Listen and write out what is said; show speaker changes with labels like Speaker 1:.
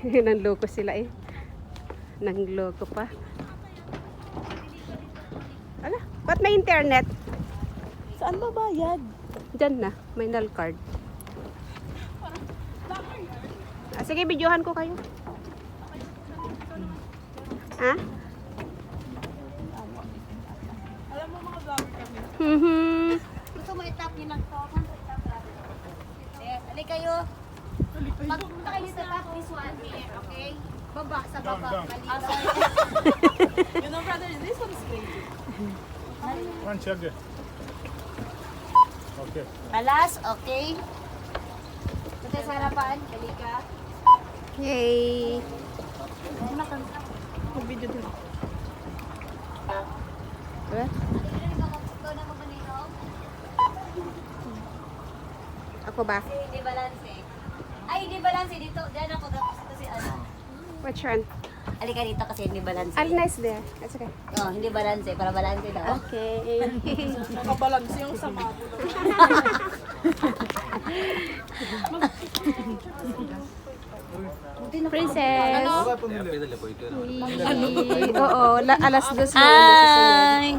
Speaker 1: Nanloko sila eh. Nangloko pa. Ala, ba't may internet?
Speaker 2: Saan ba bayad?
Speaker 1: Diyan na, may null card. Sige, videohan ko kayo. Ha?
Speaker 2: Alam mo mga vlogger kami.
Speaker 3: Gusto mo itap yun lang to? Alay kayo. Magpunta kayo sa top, this one here, okay? Baba, sa baba.
Speaker 2: You know, brother, this one's crazy.
Speaker 4: One check it. Okay.
Speaker 3: Alas, okay? Punta sa harapan, halika.
Speaker 1: Yay!
Speaker 2: Mag-video din.
Speaker 1: Diba?
Speaker 3: Ikaw na mamanino.
Speaker 1: Ako ba?
Speaker 3: Hindi balance. Ay, hindi balance dito. Diyan ako tapos ito si ano.
Speaker 1: Which one?
Speaker 3: Halika dito kasi hindi balance.
Speaker 1: I'll nice there. That's okay.
Speaker 3: Oh, hindi balance para balance daw.
Speaker 1: Okay.
Speaker 2: Nakabalance yung sama ko.
Speaker 1: Princess.
Speaker 3: Ano?
Speaker 1: Oo, alas 2 na.
Speaker 3: Ay!